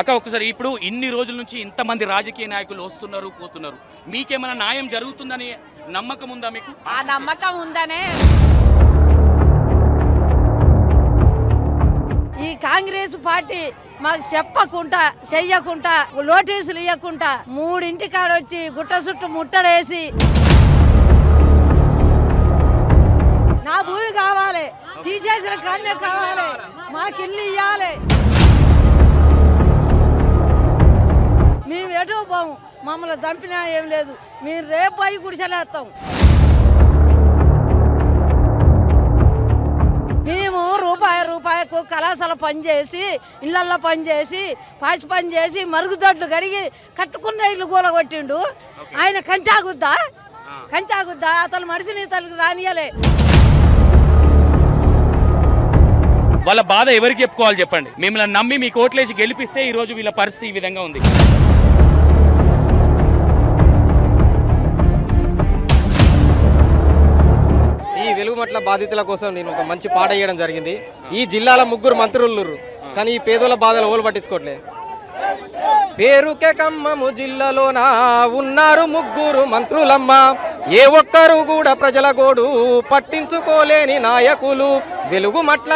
అక్క ఒకసారి ఇప్పుడు ఇన్ని రోజుల నుంచి ఇంతమంది రాజకీయ నాయకులు వస్తున్నారు పోతున్నారు, మీకేమైనా న్యాయం జరుగుతుందని నమ్మకం ఉందా మీకు? ఆ నమ్మకం ఉందనే ఈ కాంగ్రెస్ పార్టీ మాకు చెప్పకుండా చెయ్యకుండా నోటీసులు ఇవ్వకుండా 3 కాడొచ్చి గుట్ట చుట్టూ ముట్టడేసి నా భూమి కావాలి, తీసేసిన కన్య కావాలి, మాకు ఇల్లు ఇవ్వాలి, మేము ఎటు పోము, మమ్మల్ని చంపినా ఏం లేదు, మేము రేపు పోయి గుడిసెలేస్తాం. మేము రూపాయకు కళాశాల పనిచేసి ఇళ్ళల్లో పనిచేసి పాచి పని చేసి మరుగుదొడ్లు కడిగి కట్టుకున్న ఇల్లు కూలగొట్టిండు. ఆయన కంచాగుద్దా అతను మనిషిని తల్లికి రానియలే. వాళ్ళ బాధ ఎవరికి చెప్పుకోవాలి చెప్పండి? మిమ్మల్ని నమ్మి మీకు ఓట్లేసి గెలిపిస్తే ఈ రోజు వీళ్ళ పరిస్థితి ఈ విధంగా ఉంది. ఈ వెలుగుమట్ల బాధితుల కోసం నేను ఒక మంచి పాట వేయడం జరిగింది. ఈ జిల్లాల 3 మంత్రులు కానీ ఈ పేదోళ్ళ బాధలు ఓలు పట్టించుకోవట్లే. పేరుకే ఖమ్మము జిల్లాలోన ఉన్నారు 3 మంత్రులమ్మ, ఏ ఒక్కరు కూడా ప్రజల గోడు పట్టించుకోలేని నాయకులు. వెలుగుమట్ల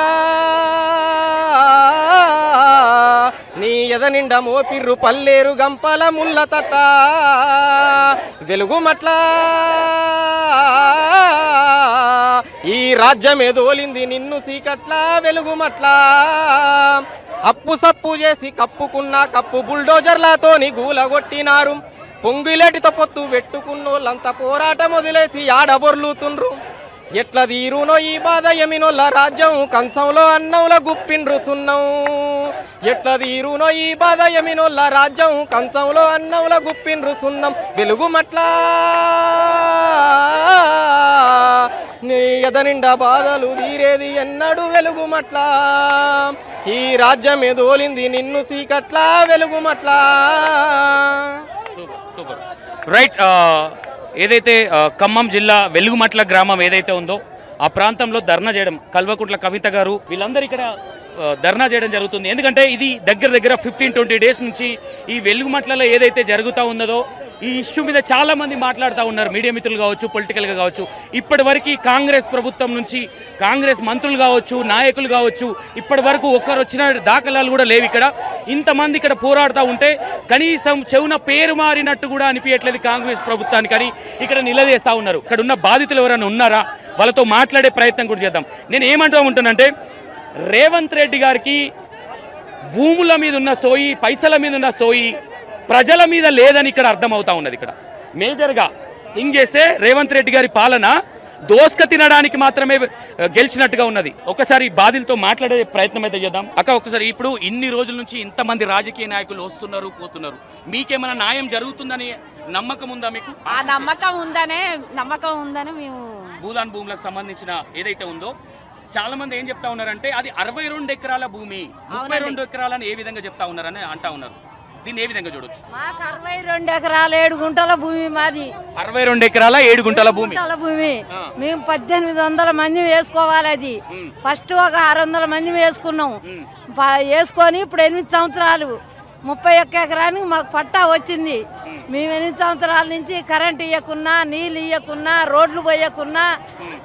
నీ ఎద నిండా మోపిర్రు పల్లేరు గంపల ముళ్ళ తట్ట. వెలుగుమట్ల ఈ రాజ్యమే దోలింది నిన్ను సీకట్ల. వెలుగుమట్ల అప్పు సప్పు చేసి కప్పుకున్న కప్పు బుల్డోజర్లతోని గూలగొట్టినారు. పొంగిలేటితో పొత్తు పెట్టుకున్నోళ్ళంతా పోరాటం వదిలేసి ఆడబొర్లుతుండ్రు. ఎట్ల తీరునో ఈ బాధ ఎమినోళ్ళ రాజ్యం కంచంలో అన్నంల గుప్పిండ్రు సున్నం. ఎట్ల తీరునో ఈ బాధ ఎమినోళ్ళ రాజ్యం కంచంలో అన్నంల గుప్పిండ్రు సున్నం. వెలుగుమట్ల నీ ఎద నిండా బాధలు తీరేది ఎన్నడు. వెలుగుమట్ల ఈ రాజ్యమే దోలింది నిన్ను సీకట్ల. Velugumatla super right. ఏదైతే ఖమ్మం జిల్లా వెలుగుమట్ల గ్రామం ఏదైతే ఉందో ఆ ప్రాంతంలో ధర్నా చేయడం, కల్వకుంట్ల కవిత గారు వీళ్ళందరూ ఇక్కడ ధర్నా చేయడం జరుగుతుంది. ఎందుకంటే ఇది దగ్గర 15-20 డేస్ నుంచి ఈ వెలుగుమట్లలో ఏదైతే జరుగుతూ ఉన్నదో ఈ ఇష్యూ మీద చాలామంది మాట్లాడుతూ ఉన్నారు, మీడియా మిత్రులు కావచ్చు, పొలిటికల్గా కావచ్చు. ఇప్పటి వరకు కాంగ్రెస్ ప్రభుత్వం నుంచి కాంగ్రెస్ మంత్రులు కావచ్చు, నాయకులు కావచ్చు, ఇప్పటి వరకు ఒక్కరు వచ్చిన దాఖలాలు కూడా లేవు. ఇక్కడ ఇంతమంది ఇక్కడ పోరాడుతూ ఉంటే కనీసం చెవున పేరు మారినట్టు కూడా అనిపించట్లేదు కాంగ్రెస్ ప్రభుత్వానికి అని ఇక్కడ నిలదీస్తూ ఉన్నారు. ఇక్కడ ఉన్న బాధితులు ఎవరైనా ఉన్నారా, వాళ్ళతో మాట్లాడే ప్రయత్నం కూడా చేద్దాం. నేను ఏమంటూ ఉంటానంటే రేవంత్ రెడ్డి గారికి భూముల మీద ఉన్న సోయి, పైసల మీద ఉన్న సోయి ప్రజల మీద లేదని ఇక్కడ అర్థమవుతా ఉన్నది. ఇక్కడ మేజర్గా థింక్ చేస్తే రేవంత్ రెడ్డి గారి పాలన దోస్క తినడానికి మాత్రమే గెలిచినట్టుగా ఉన్నది. ఒకసారి బాధితులతో మాట్లాడే ప్రయత్నం అయితే చేద్దాం. అక్క ఒకసారి ఇప్పుడు ఇన్ని రోజుల నుంచి ఇంతమంది రాజకీయ నాయకులు వస్తున్నారు పోతున్నారు, మీకేమైనా న్యాయం జరుగుతుందని నమ్మకం ఉందా మీకు? ఆ నమ్మకం ఉందని మేము భూదాన్ భూములకు సంబంధించిన ఏదైతే ఉందో చాలా మంది ఏం చెప్తా ఉన్నారంటే అది 62 ఎకరాల భూమి, 32 ఎకరాలని ఏ విధంగా చెప్తా ఉన్నారని అంటా ఉన్నారు. దీన్ని ఏ విధంగా చూడొచ్చు? మాకు 62 ఎకరాల 7 గుంటల భూమి మాది. 62 ఎకరాల 7 గుంటల భూమి. మేము 1800 మంది వేసుకోవాలి. అది ఫస్ట్ ఒక 600 మంది వేసుకున్నాం. వేసుకొని ఇప్పుడు 8 సంవత్సరాలు 31 ఎకరానికి మాకు పట్టా వచ్చింది. మేము 8 సంవత్సరాల నుంచి కరెంట్ ఇవ్వకున్నా, నీళ్ళు ఇవ్వకున్నా, రోడ్లు పోయకున్నా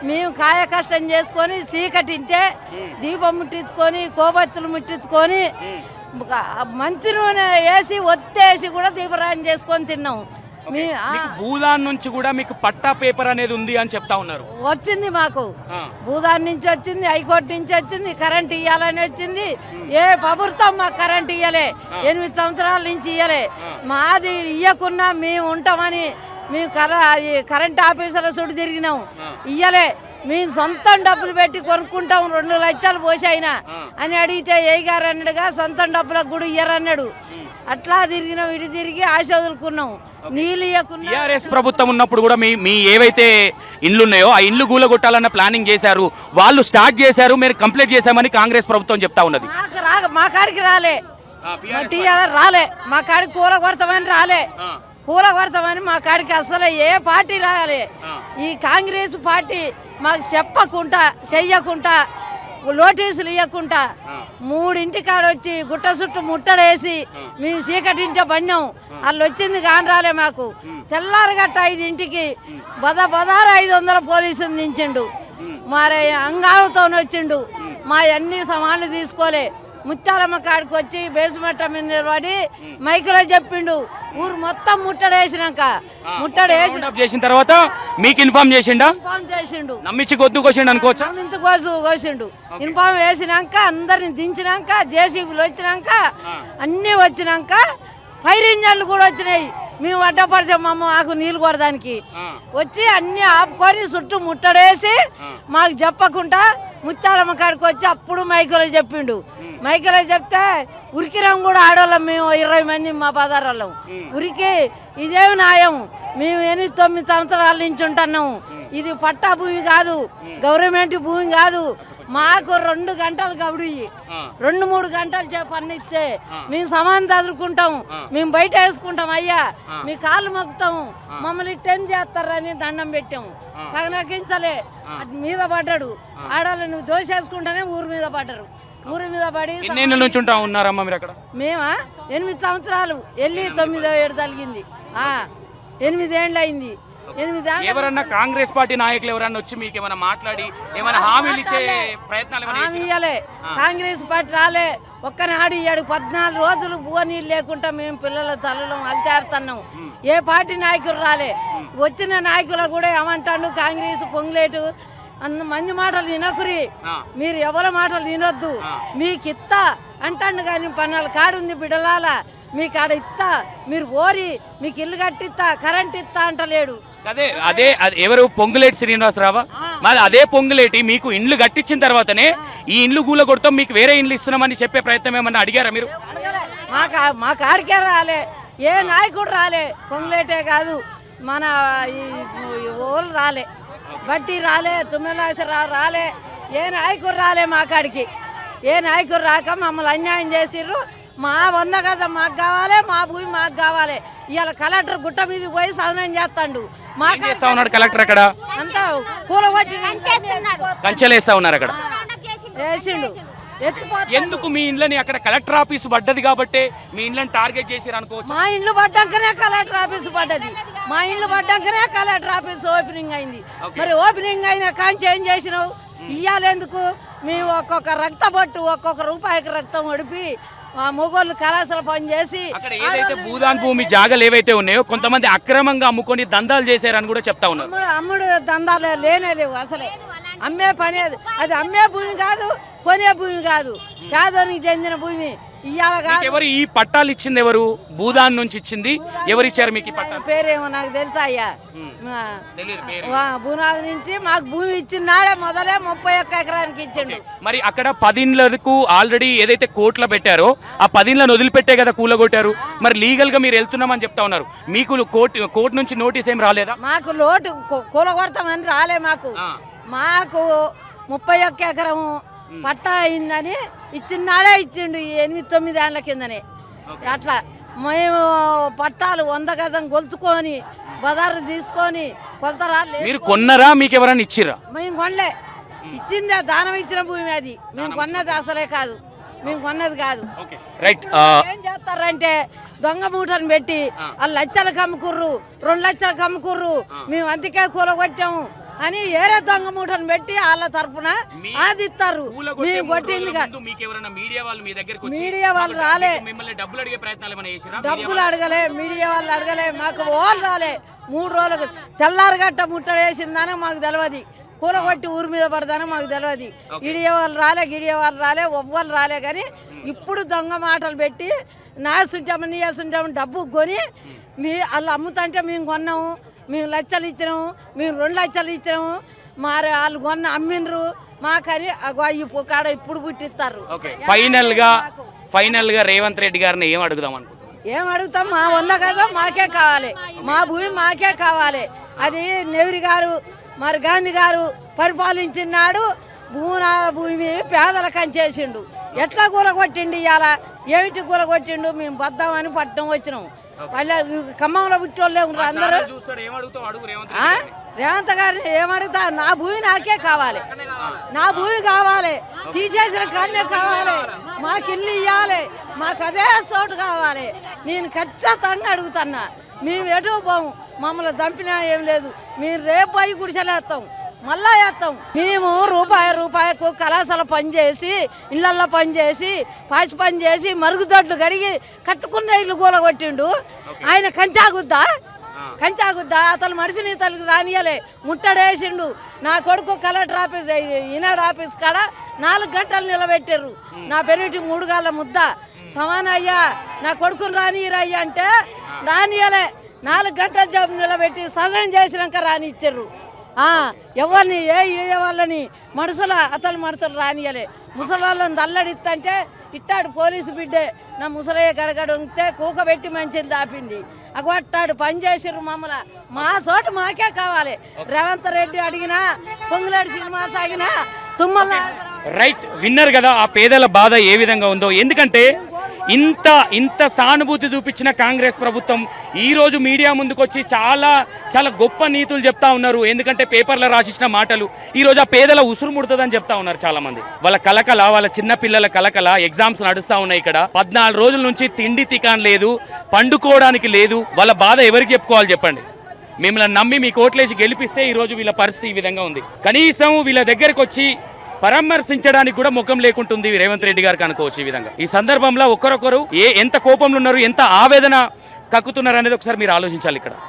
మేము కాయ కష్టం చేసుకొని చీకటింటే దీపం ముట్టించుకొని కోబత్తులు ముట్టించుకొని మంచి నూనె వేసి ఒత్తేసి కూడా దీపరాజం చేసుకొని తిన్నాం. భూదాన్ నుంచి కూడా మీకు పట్టా పేపర్ అనేది ఉంది అని చెప్తా ఉన్నారు. వచ్చింది మాకు, భూదాన్ నుంచి వచ్చింది, హైకోర్టు నుంచి వచ్చింది, కరెంట్ ఇవ్వాలని వచ్చింది. ఏ ప్రభుత్వం మాకు కరెంట్ ఇవ్వలే, 8 సంవత్సరాల నుంచి ఇవ్వలే. మాది ఇవ్వకున్నా మేము ఉంటామని మేము కరెంట్ ఆఫీసుల చుట్టూ తిరిగినాం, ఇవ్వలే. మేము సొంతం డబ్బులు పెట్టి కొనుక్కుంటాం, 2 లక్షలు పోసాయినా అని అడిగితే ఏ గారు అన్నాడుగా సొంతం డబ్బులకు కూడా ఇయ్యరన్నాడు. అట్లా తిరిగినాం, ఇటు తిరిగి ఆశ వదులుకున్నాం. నీళ్ళు ఇవ్వకున్నా టీఆర్ఎస్ ప్రభుత్వం ఉన్నప్పుడు కూడా మీ ఏవైతే ఇండ్లు ఉన్నాయో ఆ ఇండ్లు గూలగొట్టాలన్న ప్లానింగ్ చేశారు, వాళ్ళు స్టార్ట్ చేశారు, మీరు కంప్లీట్ చేశామని కాంగ్రెస్ ప్రభుత్వం చెప్తా ఉన్నది. మా కాడికి రాలే, మా కాడికి కూలగొడతామని రాలే, కూలగొడతామని మా కాడికి అసలు ఏ పార్టీ రాలే. ఈ కాంగ్రెస్ పార్టీ మాకు చెప్పకుండా చెయ్యకుండా నోటీసులు ఇవ్వకుండా 3 కాడ వచ్చి గుట్ట చుట్టూ ముట్టడేసి మేము చీకటింటే పడినాం. వాళ్ళు వచ్చింది కాని రాలే మాకు. తెల్లారగట్ట 5 బదారు 500 పోలీసులు దించిండు. మరి అంగాలతో వచ్చిండు. మా అన్ని సమాన్లు తీసుకోలే. ముత్యాలమ్మ కాడికి వచ్చి బేస్మెంట్ మీద నిలబడి మైకులో చెప్పిండు. ఊరు మొత్తం ముట్టడేసినాక చేసిన తర్వాత మీకు ఇన్ఫార్మ్ చేసిండా? ఇన్ఫార్మ్ చేసిండు. నమ్మించి గొద్దు కోసిండు అనుకోవచ్చా? ఇంత కోసిండు. ఇన్ఫార్మ్ వేసినాక అందరిని దించినాక జేసీబీలు వచ్చినాక అన్నీ వచ్చినాక ఫైర్ ఇంజన్లు కూడా వచ్చినాయి. మేము అడ్డపరిచాము మాకు నీళ్ళు కొడడానికి. వచ్చి అన్ని ఆపుకొని చుట్టూ ముట్టడేసి మాకు చెప్పకుండా ముత్యాలమ్మ కాడికి వచ్చి అప్పుడు మైకులో చెప్పిండు. మైకులో చెప్తే ఉరికినాం కూడా ఆడవాళ్ళం మేము 20 మంది మా పదారాళ్ళం ఉరికి. ఇదేమి న్యాయం? మేము 8-9 సంవత్సరాల నుంచి ఉంటున్నాము. ఇది పట్టా భూమి కాదు, గవర్నమెంట్ భూమి కాదు. మాకు 2 గంటలు గడువు 2-3 గంటలు పన్ను ఇస్తే మేము సమానం చదువుకుంటాం. మేము బయట వేసుకుంటాం. అయ్యా మీ కాళ్ళు మొక్కుతాము, మమ్మల్ని టెన్ చేస్తారని దండం పెట్టాము. తగనకించలే మీద పడ్డాడు. ఆడాలి నువ్వు దోసేసుకుంటానే ఊరి మీద పడ్డారు. ఊరి మీద పడి నుంచి ఉన్నారమ్మా మీరు అక్కడ? మేమా 8 సంవత్సరాలు వెళ్ళి 9వ ఏడు తలిగింది. 8 ఏళ్ళు అయింది. 8 ఏళ్ళు. ఎవరన్నా కాంగ్రెస్ పార్టీ నాయకులు ఎవరన్నా వచ్చి మీకు ఏమైనా మాట్లాడి ఏమైనా హామీలు ఇచ్చే ప్రయత్నాలు ఇవ్వలే. కాంగ్రెస్ పార్టీ రాలే. ఒక్కనాడు ఇయ్యాడు. 14 రోజులు బువ్వ నీళ్ళు లేకుండా మేము పిల్లల తల్లులు అల్తేరుతున్నాం. ఏ పార్టీ నాయకులు రాలే. వచ్చిన నాయకులు కూడా ఏమంటాడు, కాంగ్రెస్ పొంగులేటు మంది మాటలు వినకురి, మీరు ఎవరి మాటలు వినొద్దు, మీకు ఇత్తా అంటాడు. కానీ 14 కాడు ఉంది బిడ్డలాల, మీకు ఆడ ఇస్తా, మీరు ఓరి మీకు ఇల్లు కట్టిస్తా, కరెంట్ ఇస్తా అంటలేడు. అదే ఎవరు? పొంగులేటి శ్రీనివాసరావా? మరి అదే పొంగులేటి మీకు ఇండ్లు కట్టించిన తర్వాతనే ఈ ఇండ్లు గూల కొడతాం, మీకు వేరే ఇండ్లు ఇస్తున్నామని చెప్పే ప్రయత్నం ఏమన్నా అడిగారా మీరు? మా కాడికే రాలే. ఏ నాయకుడు రాలే. పొంగులేటే కాదు, మన ఓళ్ళు రాలే, బట్టి రాలే, తుమ్మెలాసరావు రాలే. ఏ నాయకుడు రాలే మా కాడికి. ఏ నాయకుడు రాక మమ్మల్ని అన్యాయం చేసిర్రు. మా 100 గజం మాకు కావాలి, మా భూమి మాకు కావాలి. ఇవాళ కలెక్టర్ గుట్ట మీదకి పోయి సదనం చేస్తాడు. చేస్తా ఉన్నాడు కలెక్టర్ అక్కడ అంతా కూలగొట్టి కంచెలు వేస్తా ఉన్నారు అక్కడ. వేసిండు. ఎందుకు మీ ఇండ్లని అక్కడ కలెక్టర్ ఆఫీస్ పడ్డది కాబట్టి మీ ఇండ్లని టార్గెట్ చేసిరు అనుకోవచ్చు. మా ఇండ్లు పడ్డాకనే కలెక్టర్ ఆఫీస్ పడ్డది. మా ఇండ్లు పడ్డాకనే కలెక్టర్ ఆఫీస్ ఓపెనింగ్ అయింది. మరి ఓపెనింగ్ అయినా కానీ ఏం చేసినావు? ఇయ్యాలెందుకు? మేము ఒక్కొక్క రక్త పట్టు, ఒక్కొక్క రూపాయికి రక్తం ఒడిపి మొగోళ్ళు కళాశాల పని చేసి అక్కడ ఏదైతే భూదాన్ భూమి జాగాలు ఏవైతే ఉన్నాయో కొంతమంది అక్రమంగా అమ్ముకొని దందాలు చేశారని కూడా చెప్తా ఉన్నారు. అమ్ముడు దందాలు లేవు అసలే. అమ్మే పని అది అమ్మే భూమి కాదు, కొనే భూమి కాదు, పేదోనికి చెందిన భూమి. ఎవరు ఈ పట్టాలు ఇచ్చింది? ఎవరు భూదాన్ నుంచి ఇచ్చింది? ఎవరు ఇచ్చారు మీకు ఈ పట్టాలు? పేరేమో నాకు తెలుసా అయ్యా. భూనాథ్ నుంచి మాకు భూమి ఇచ్చినాడే మొదలే 31 ఎకరానికి ఇచ్చిండు. మరి అక్కడ 10 ఇండ్లకు ఆల్రెడీ ఏదైతే కోర్టులో పెట్టారో ఆ 10 ఇండ్లను వదిలిపెట్టే కదా కూలగొట్టారు. మరి లీగల్ గా మీరు వెళ్తున్నామని చెప్తా ఉన్నారు. మీకు కోర్టు నుంచి నోటీస్ ఏం రాలేదా? మాకు లోటు కూలగొడతామని రాలే. మాకు 31 ఎకరము పట్టా అయిందని ఇచ్చినాడే ఇచ్చిండు 8-9 ఏళ్ల కిందనే. అట్లా మేము పట్టాలు 100 గజం కొలుచుకొని బజారు తీసుకొని కొలతరాలు. మీరు కొన్నారా? మీకు ఎవరైనా ఇచ్చిరా? మేము కొనలే. ఇచ్చిందే దానం ఇచ్చిన భూమి అది. మేము కొన్నది అసలే కాదు, మేము కొన్నది కాదు. రైట్. ఏం చేస్తారంటే దొంగ మూటను పెట్టి వాళ్ళు 1 లక్షలకు అమ్ముకుర్రు, 2 లక్షలకు అమ్ముకుర్రు. మేము అందుకే కూలగొట్టాము అని ఏరే దొంగ మూటను పెట్టి వాళ్ళ తరఫున ఆదిస్తారు. మేము కొట్టింది మీడియా వాళ్ళు రాలే. డబ్బులు అడగలే, మీడియా వాళ్ళు అడగలే, మాకు వాళ్ళు రాలే. 3 రోజులకు తెల్లారగట్ట ముట్టడేసిందని మాకు తెలియదు. కూలగొట్టి ఊరి మీద పడదానో మాకు తెలియదు. గిడియ వాళ్ళు రాలే, ఒవ్వలు రాలే. కానీ ఇప్పుడు దొంగ మాటలు పెట్టి నాసుంటామని వేసుంటామని డబ్బు కొని వాళ్ళు అమ్ముతుంటే మేము కొన్నాము, మేము 1 లక్షలు ఇచ్చినాము, మేము 2 లక్షలు ఇచ్చినాము. మరి వాళ్ళు కొన్న అమ్మినరు మాకని కాడ ఇప్పుడు పుట్టిస్తారు. ఫైనల్ గా రేవంత్ రెడ్డి గారిని ఏం అడుగుదాం అనుకుంటున్నాం? ఏం అడుగుతాం? మా 100 గజం మాకే కావాలి, మా భూమి మాకే కావాలి. అది నెహ్రూ గారు మరి గాంధీ గారు పరిపాలించినాడు. భూమి పేదలకు అంచేసిండు. ఎట్లా కూలగొట్టిండు? ఇవాళ ఏమిటి కూలగొట్టిండు? మేము బద్దామని పట్టణం వచ్చినాం. ఖమ్మంలో పుట్టోళ్ళే ఉన్నారు అందరూ. రేవంత్ గారిని ఏమడుగుతా, నా భూమి నాకే కావాలి, నా భూమి కావాలి, తీసేసిన కన్నే కావాలి, మాకు ఇల్లు ఇవ్వాలి, మాకు అదే చోటు కావాలి. నేను ఖచ్చితంగా అడుగుతున్నా. మేము ఎటు పోము, మమ్మల్ని చంపినా ఏం లేదు. మేము రేపు పోయి గుడిసెలేస్తాం, మళ్ళా వేస్తాం. మేము రూపాయకు కళాశాల పనిచేసి, ఇళ్ళల్లో పనిచేసి, పాచి పని చేసి, మరుగుదొడ్లు కడిగి కట్టుకున్న ఇల్లు కూలగొట్టిండు. ఆయన కంచాగుద్దా అతను మనిషిని తనకి రానియలే, ముట్టడేసిండు. నా కొడుకు కలెక్టర్ ఆఫీస్ ఈనాడు ఆఫీస్ కాడ 4 గంటలు నిలబెట్టారు. నా పెరిటి 3 గాళ్ళ ముద్ద సమానయ్యా, నా కొడుకుని రానియరయ్యా అంటే రానియలే. 4 గంటల జాబ్ నిలబెట్టి సదనం చేసినాక రానిచ్చారు. ఎవరిని ఏ వాళ్ళని అతని మనుషులు రానియలే. ముసలాళ్ళని దల్లడిస్తంటే ఇట్టాడు పోలీసు బిడ్డే నా ముసలయ్య గడగడ ఉంటే కూకబెట్టి మంచిది దాపింది. అగొట్టాడు పని చేసిర్రు మమ్మల్ని. మా చోటు మాకే కావాలి. రేవంత్ రెడ్డి అడిగినా, పొంగులాడి సినిమా సాగినా, తుమ్మల రైట్ విన్నర్ కదా ఆ పేదల బాధ ఏ విధంగా ఉందో. ఎందుకంటే ఇంత సానుభూతి చూపించిన కాంగ్రెస్ ప్రభుత్వం ఈరోజు మీడియా ముందుకొచ్చి చాలా చాలా గొప్ప నీతులు చెప్తా ఉన్నారు. ఎందుకంటే పేపర్లో రాసిచ్చిన మాటలు ఈరోజు ఆ పేదల ఉసురు ముడుతుందని చెప్తా ఉన్నారు చాలా మంది. వాళ్ళ కలకల, వాళ్ళ చిన్న పిల్లల కలకల, ఎగ్జామ్స్ నడుస్తూ ఉన్నాయి. ఇక్కడ 14 రోజుల నుంచి తిండి తికాన్ లేదు, పండుకోవడానికి లేదు. వాళ్ళ బాధ ఎవరికి చెప్పుకోవాలి చెప్పండి? మిమ్మల్ని నమ్మి మీ కోట్లేసి గెలిపిస్తే ఈరోజు వీళ్ళ పరిస్థితి ఈ విధంగా ఉంది. కనీసం వీళ్ళ దగ్గరకు వచ్చి పరామర్శించడానికి కూడా ముఖం లేకుంటుంది రేవంత్ రెడ్డి గారికి అనుకోవచ్చు. ఈ విధంగా ఈ సందర్భంలో ఒకరొకరు ఎంత కోపంలో ఉన్నారు, ఎంత ఆవేదన కక్కుతున్నారు అనేది ఒకసారి మీరు ఆలోచించాలి ఇక్కడ.